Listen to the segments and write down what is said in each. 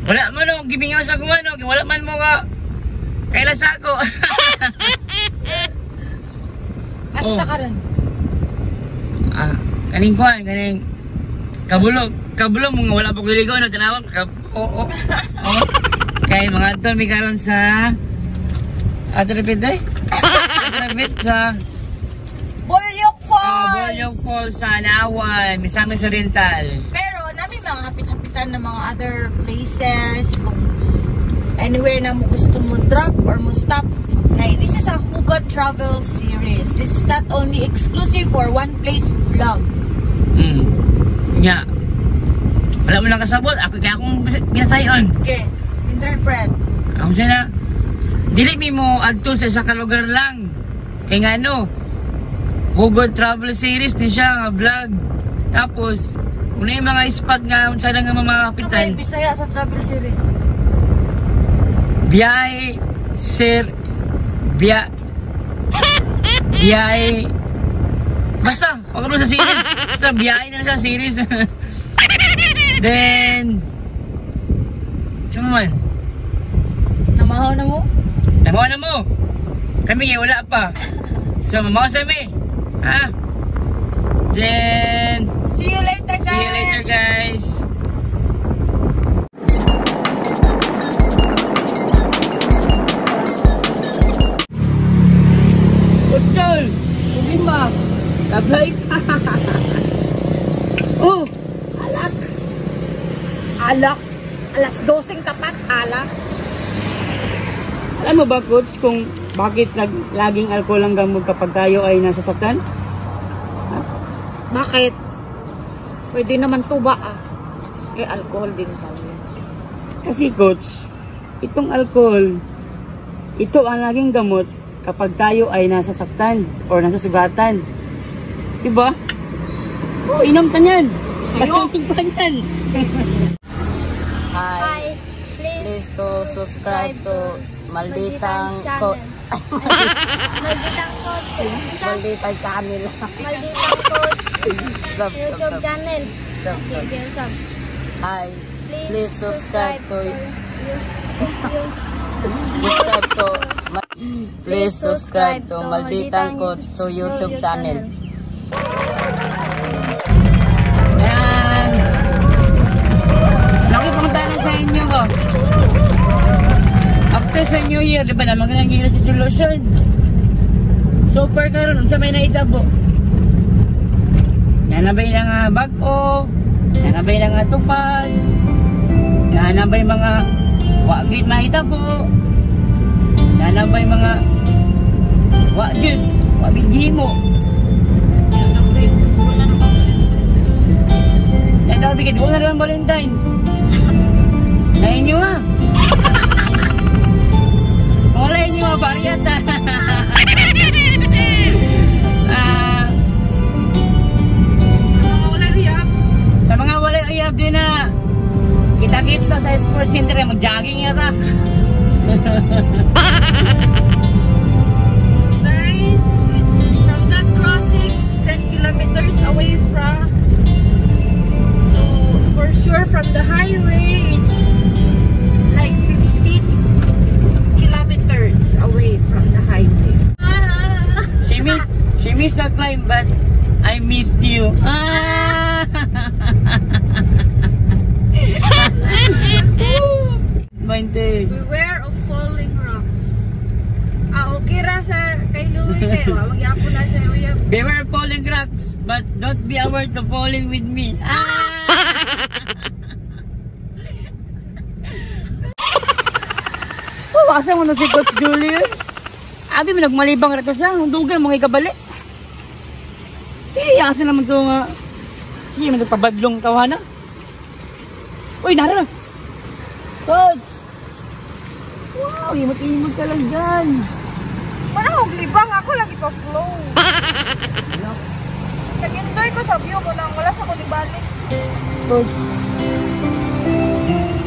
Wala man no, gibingaw sa kuha no, wala man mo ka. Kailas ako. Asta ka ron? Kaning kuhan, kaning kabulong mga wala pa kuligaw na tinawag. Oo. Kaya mga tol, may karon sa Atrapit sa Bolyok Falls! Bolyok Falls sa Anawan, Misamis Oriental. Pero namin mga hapit-hapitan ng mga other places, kung anywhere na mo gusto mo drop or mo stop. Okay, this is a Hugot Travel Series. This is not only exclusive for one place vlog. Nga. Wala mo lang kasabot. Kaya akong ginasayon. Okay, interpret. Ako siya na. Dili mi mo adto sa isa ka lugar lang. Kaya nga ano, Hugot Travel Series din siya nga vlog. Tapos, una yung mga spot nga unsa lang nga mamapitan. Okay, Bisaya sa Travel Series. Biyahe, biyahe. Basta, wag mo sa series. Basta biyahe na sa series. Then, saan man? Namahaw na mo? Namahaw na mo. Kami nga wala pa. So, mamahaw sa mi. Ha? Then, see you later guys. See you later guys. Hostel! Problema! Tablay ka! Oh! Alak! Alak! Alas 12 tapat, alak! Alam mo ba, coach, kung bakit laging alcohol ang gamot kapag tayo ay nasasaktan? Ha? Bakit? Pwede naman tuba alcohol din tayo. Kasi, coach, itong alcohol, ito ang laging gamot kapag tayo ay nasasaktan or nasusugatan. Diba? Oh, inom ta yan. Patunting pa yan. Hi. Please to subscribe to Malditang Coach. Malditang Coach. Malditang channel. Malditang Coach. YouTube channel. Sub. Hi. Please subscribe to Please subscribe to Malditang Coach to YouTube channel. Yan. Nakipuntahan sa inyo ko. After sa New Year, diba na mga New Year's resolution. So far karon sa may naitabo. Nanabay lang bag-o, nanabay lang tupad, nanabay mga wagit maitabo, nanabay mga wagit gimo. Yan daw bigit, huwag na naman Valentine's. Na inyo wala inyo bariyat sa mga wala riyab din na kita-kits na sa sports center mag-jogging yata. Guys, it's from that crossing, it's 10 kilometers away from, so for sure from the highway it's like 15 kilometers away from the highway. She missed the climb but I missed you. Beware of falling rocks. Okay ra sa kay Louie kay magyapon na siya uyab. Beware of falling rocks but don't be aware to falling with me. Asa mo na si Coach Julie? Abi mo nagmalibang rito siya, dugay mga ikabalik. Asa naman ito nga. Sige, magpabadlong tawana. Uy, nara na. Coach! Wow, imot-imot ka lang dyan. Wala akong libang, ako lagi ko flow. Nag-enjoy ko sa view ko lang, wala sa ko libalik. Coach,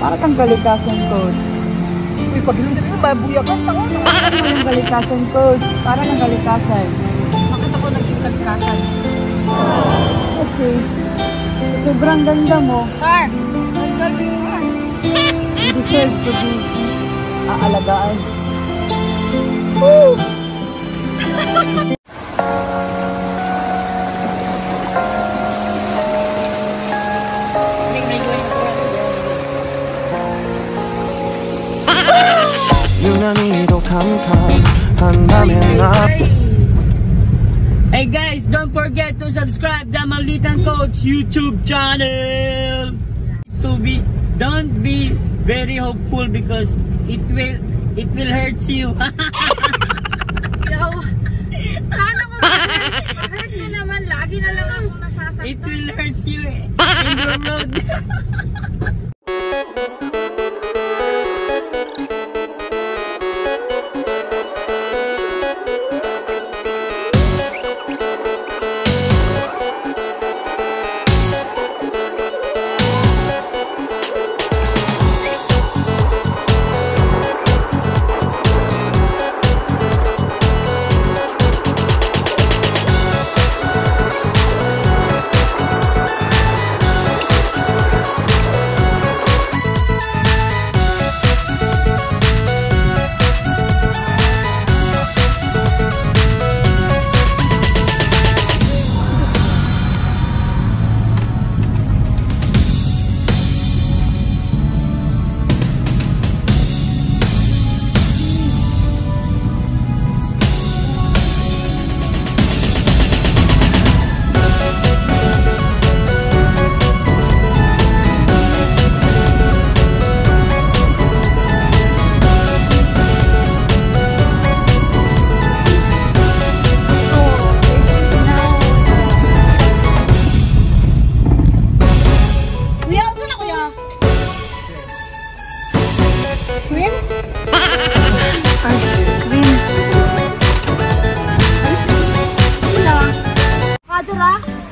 para kang kalikasan, Coach. Uy, pag ilundan mo, babuya ka sa ulo. Para kang kalikasan, Coach. Para kang kalikasan. Bakit ako naging kalikasan? Kasi, sobrang ganda mo. Car! Ang galing mo. Hindi deserve to be aalagaan. Woo! 유난히도 캄캄한 밤에 나 Hey guys, don't forget to subscribe the Malitan Coach YouTube channel. So don't be very hopeful because it will hurt you. Sana ko hurt na naman. Lagi na lang ako nasasaktan. It will hurt you in the road.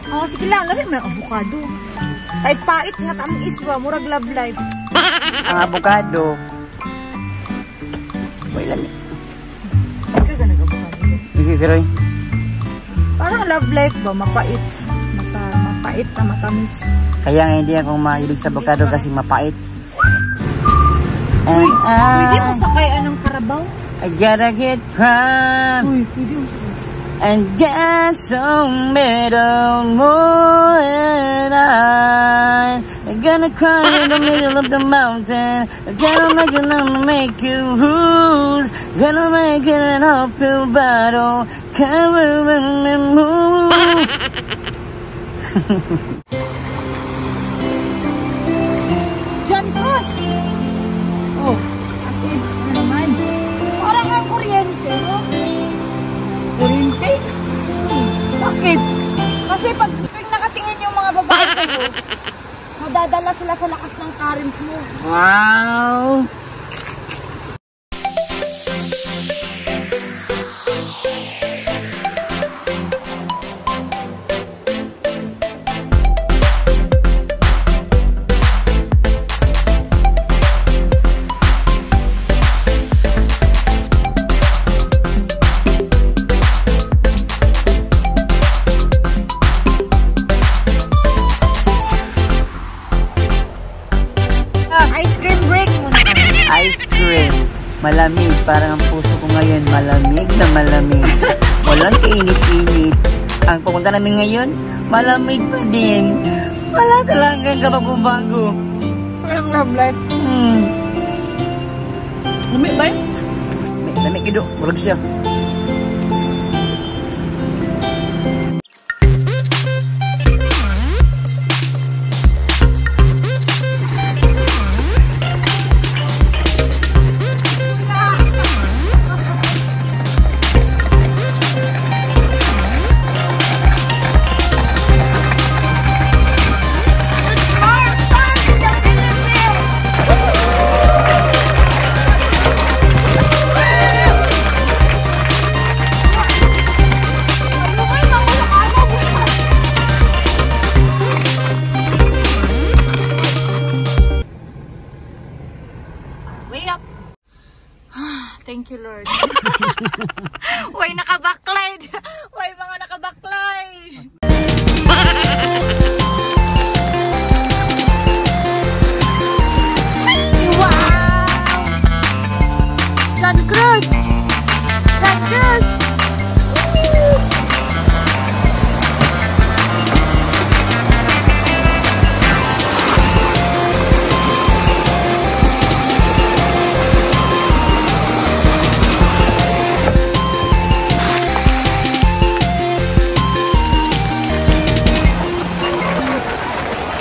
Oh, sige lang, lagyan mo ng avocado. Pait-pait nga tamis ba, murag love life. Ang avocado. Wala na. Ika ka nag-avocado. Sige, Karoy. Parang love life ba, mapait. Mapait na matamis. Kaya nga hindi akong mahilig sa avocado kasi mapait. Uy, pwede mo sakay anong karabaw? I gotta get prime. Uy, pwede mo sakay. And get some middle more than I'm gonna cry in the middle of the mountain. I'm gonna make you lose. Gonna make it an uphill battle. Can't move. John Cross! Oh, ate, ano naman? Parang ang kuryente, no? Kuryente? Bakit? Kasi pag nakatingin yung mga babae sa'yo, nadadala sila sa lakas ng current mo. Wow! Malamig, parang ang puso ko ngayon, malamig na malamig. Walang kainit-init. Ang pupunta namin ngayon, malamig pa din. Wala talagang kabago-bago. Parang love life. Lamig ba yun? Lamig ido, murag siya. Thank you, Lord. Way nakabacklight. Way mga nakabacklight. Wow!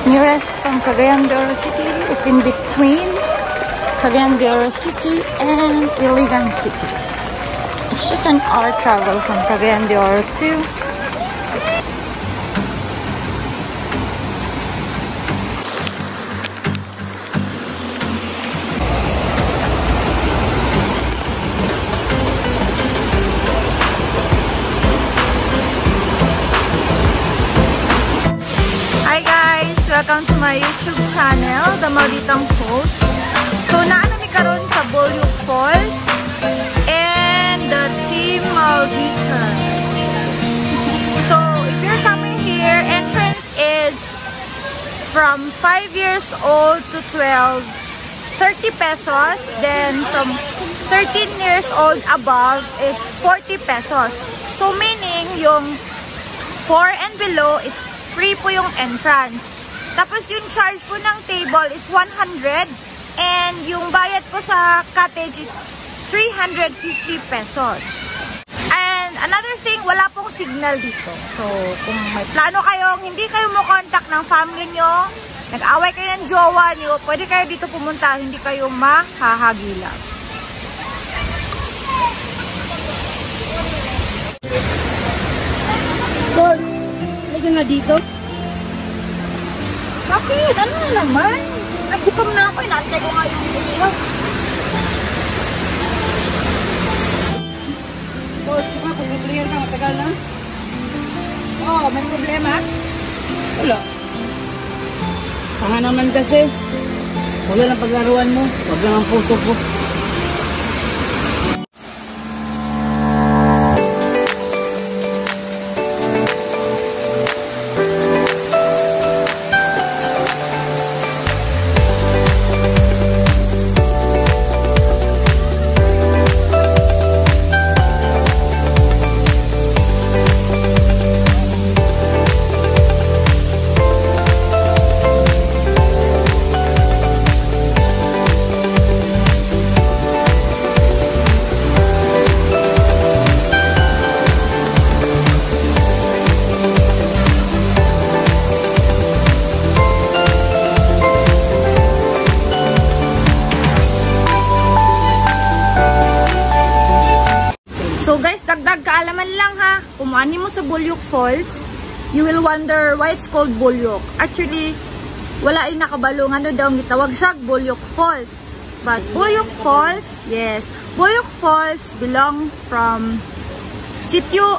nearest from Cagayan de Oro City. It's in between Cagayan de Oro City and Iligan City. It's just an hour travel from Cagayan de Oro to welcome to my YouTube channel, The Malditang Coach. So, naano mi karon sa Bolyuk Falls and the Team Malditan. So, if you're coming here, entrance is from 5 years old to 12, 30 pesos. Then, from 13 years old above is 40 pesos. So, meaning, yung 4 and below is free po yung entrance. Tapos yung charge po ng table is 100 and yung bayad po sa cottage is 350 pesos. And another thing, wala pong signal dito. So, kung may plano kayong hindi kayo mo contact ng family nyo, nag-away kayo ng jowa nyo, pwede kayo dito pumunta, hindi kayo mahahagilan. Lord, lagyan nga dito. Bakit? Ano naman? Nagbukom na ako. Inantay ko nga yung video. Lord, diba kung nag-clear ka, matagal na? Oh, may problema? Wala. Saka naman kasi. Wala lang paglaruan mo. Wag lang ang puso ko. So guys, dagdag kaalaman lang ha. Kung ani mo sa Bolyuk Falls, you will wonder why it's called Bolyuk. Actually, wala ay nakabalo nga no daw gitawag siya Bolyuk Falls. But Bolyuk Falls, yes, Bolyuk Falls belong from Sitio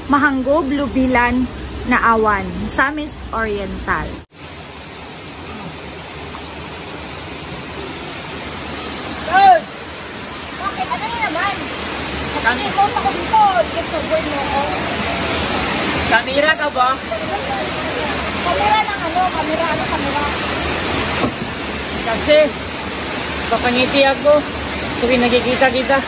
Mahanggo, Blubilan, Naawan, Samis Oriental. Lord! Bakit? Ano na naman? Nag-ipon ako dito. Get-to-board mo ako. Kamera ka ba? Kamera ng ano? Kamera? Kasi, papangiti ako. Tuwing nagkikita kita.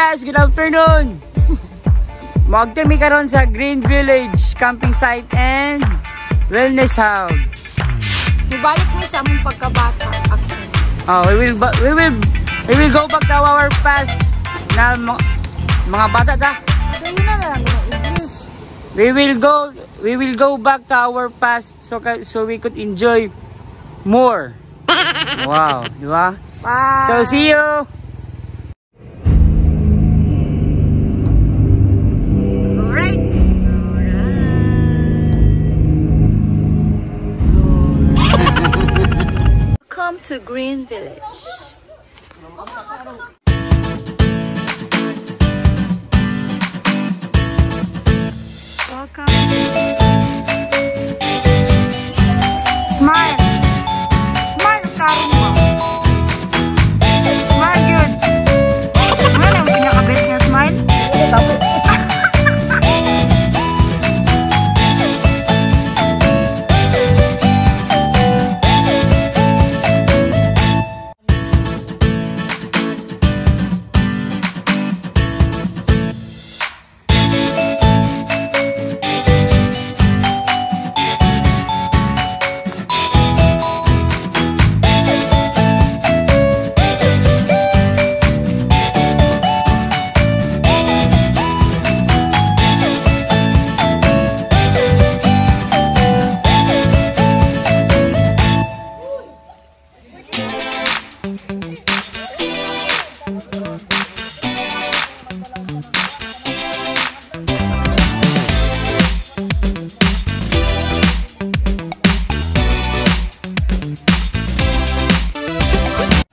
Guys, good afternoon. Magtimi karon sa Green Village Camping Site and Wellness Hub. Ibalik mo sa among pagkabata. We will go back to our past na mga bata ta. Dahil na lang ng English. We will go back to our past so we could enjoy more. Wow, di ba? Bye. So see you. Alright. Welcome to Green Village. Welcome. Smile. Smile, karon mo. Smile good. Ano yung pinaka-best niya smile?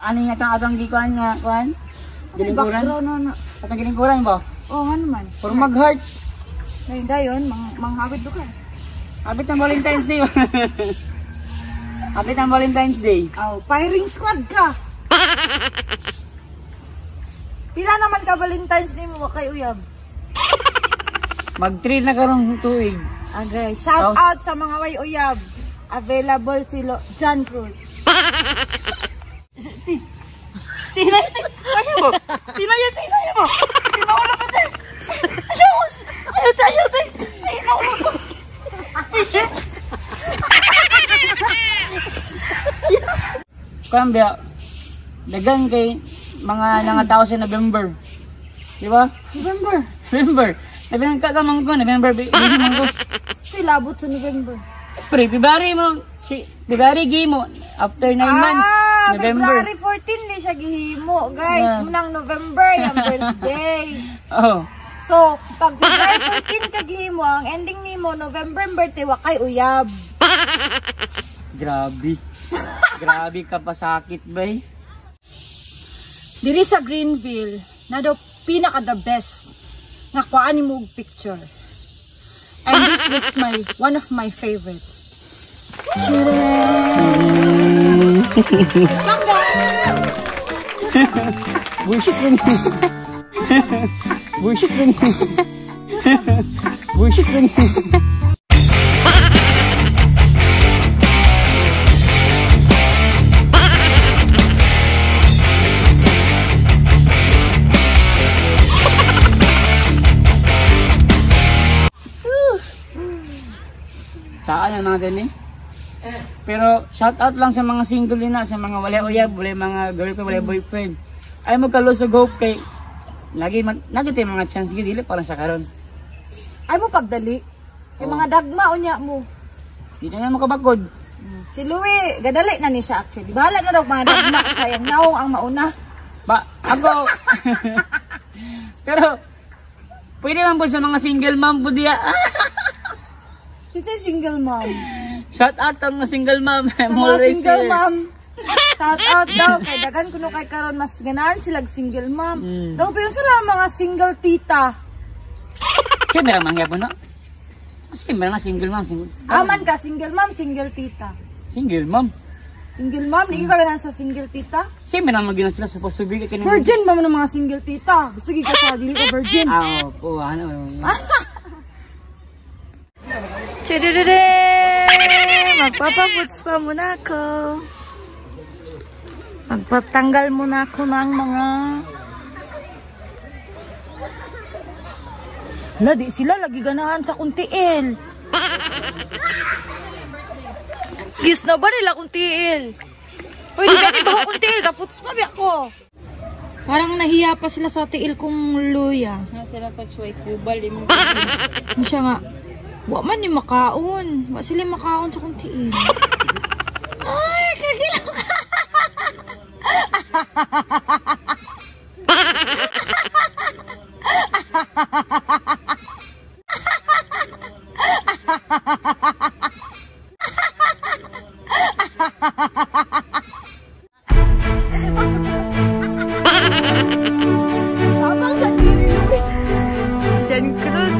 Ano yung atang gikuan nga, kuan? Gilingkuran? Atang gilingkuran ba? Oo nga naman. Puro mag-heart. Dayon, manghawid do ka. Habit ng Valentine's Day. Habit ng Valentine's Day. Oh, firing squad ka. Pila naman ka Valentine's Day mo kay Uyab? Mag-trail na karong tuig. Okay, shout out sa mga way Uyab. Available si John Cruz. Tinay mo. Tinay mo. Tinaulo ka din. Ayaw tayo. Tinaulo ko. Shit. Kambya, dagan kay mga nangatao sa November. Di ba? November. November ka kamang ko. November. Silabot sa November. Pre, February game mo. After 9 months. November. February 14 di siya gihimo, guys. Munang November yung birthday. Oh. So, pag February 14 ka gihimo, ang ending nimo November birthday wa kay Uyab. Grabe. Grabe ka pa sakit, bay. Diri sa Greenville, na daw pinaka the best nga kuan mo og picture. And this is one of my favorite. Bullshit rin. Bullshit rin. Bullshit rin. Saan ang mga ganun eh? Pero shout out lang sa mga single din na, sa mga wala uyab, wala mga girlfriend, wala boyfriend. Ay mo kalusog hope kay lagi tayo mga chance gid dili parang sa karon. Ay mo pagdali. Kay mga dagma unya mo. Di na makabakod. Si Louie, gadali na ni siya actually. Bahala na daw mga dagma sayang naong ang mauna. Ba, ako. Pero pwede man po sa mga single mom po diya. Kasi single mom. Shout out ang single mom. Mga single mom. Shout out daw kay dagan kuno kay karon mas ganahan sila single mom. Daw pa yun sila mga single tita. Siyempre ang mangyapon no? Siyempre nga single mom. Aman ka single mom, single tita. Single mom? Single mom, hindi ka ganahan sa single tita? Siyempre naman gina sila supposed to be. Virgin ba mo ng mga single tita? Gusto ka sa dili ka virgin? Oo, ano. Chididide! Magpapaputs pa muna ako. Magpatanggal muna ako ng mga... Hala, di sila lagi ganahan sa kuntiil. Yes na ba nila kuntiil? Uy, di ba ba kuntiil? Kaputs pa ba ako? Parang nahiya pa sila sa tiil kong luya. Sila pa swipe, bubal mo. Ano siya nga? Wa man ni makaon. Wa sila makaon sa kuntiin. Ay, kagila ka. Abang sa diri John Cruz.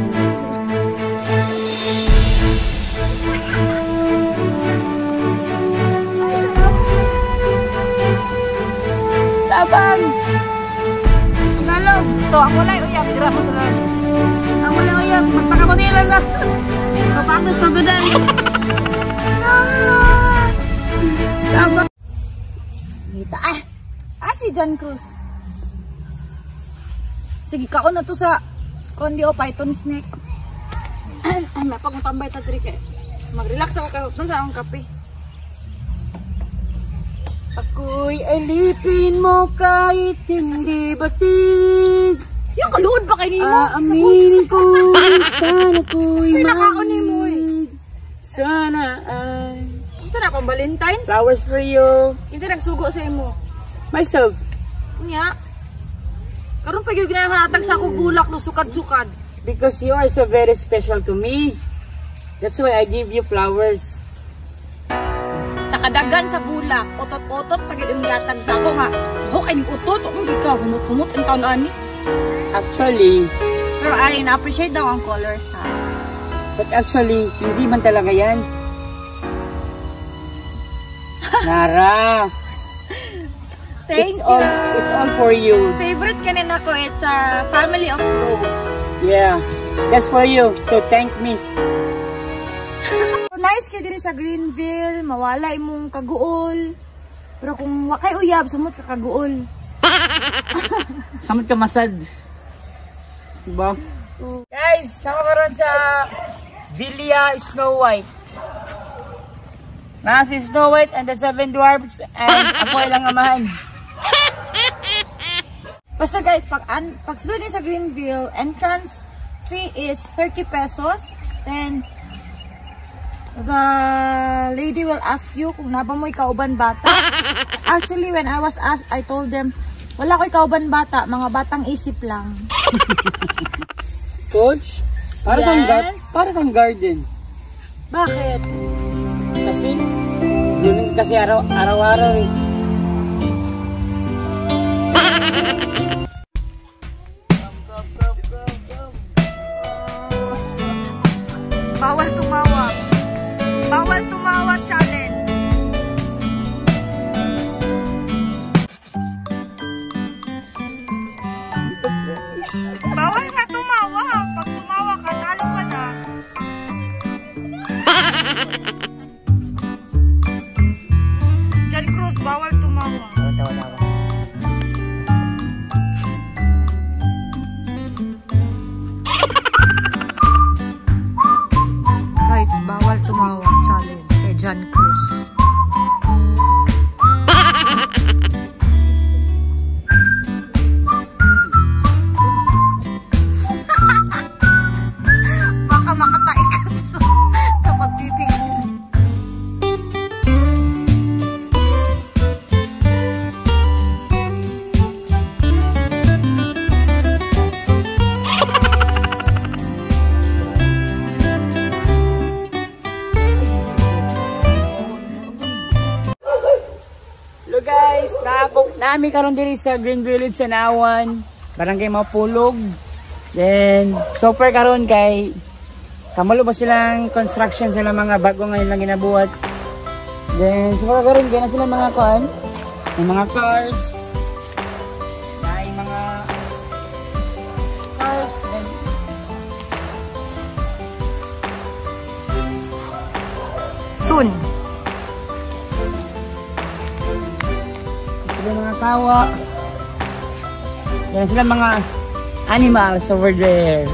Abang! Nalog! So, ang walay uyab, dira mo sa lalo. Ang walay uyab, magpakamunilan na. Kapangos magudan. Abang! Mita, si John Cruz. Sige, kaon na to sa kondi o Python snake. Ay, napagmapambay ta diri kay. Mag-relax ako kayo. Doon sa akong kape. Ako'y alipin mo kahit hindi batid. Yung kaluod ba kayo ni mo? Aaminin ko sana ko'y manid. Sana ay Ito na pang Valentine's. flowers for you. Ito nagsugo sa imo. Myself. Nya. Karon pa gyud ginahatag sa akong bulak no sukad-sukad. Because you are so very special to me. That's why I give you flowers. Sa kadagan sa bulak, otot-otot pag inyatag sa ako nga. Ho kay ning utot, hindi ka humot-humot ang taon ani. Actually, Pero ay na-appreciate daw ang colors ha. but actually, hindi man talaga yan. Nara, Thank it's you. all for you. Favorite kanin ako, it's a family of rose. Yeah, that's for you. So thank me. Nice kay diri sa Greenville, mawala imong kaguol. Pero kung wa kay uyab, samot ka kaguol. Samot ka masad. Diba? Guys, sama karon sa Villa Snow White. Si Snow White and the Seven Dwarfs and ako ilang amahan. Basta guys, pag sunod din sa Greenville, entrance fee is 30 pesos. Then, the lady will ask you kung naba mo ikauban bata. Actually, when I was asked, I told them, wala ko ikauban bata, mga batang isip lang. Coach, para kang garden. Bakit? Kasi araw-araw eh. Bawal tumawa. Bawal tumawa challenge. Bawal nga tumawa. Pag tumawa ka, talo ka na. John Cruz, bawal tumawa. Guys, bawal tumawa challenge kay John Cruz. Baka makataik ka sa pagpipigil. Hello guys, nami karon diri sa Green Village sa Nawan, Barangay Mapulog. Then super karon kay kamalo ba silang construction sila mga bago ngayon lang ginabuhat. Then super karon kay na sila mga kuan, may mga cars. May mga cars and Soon. sila mga tawa. Yan sila mga animals over there.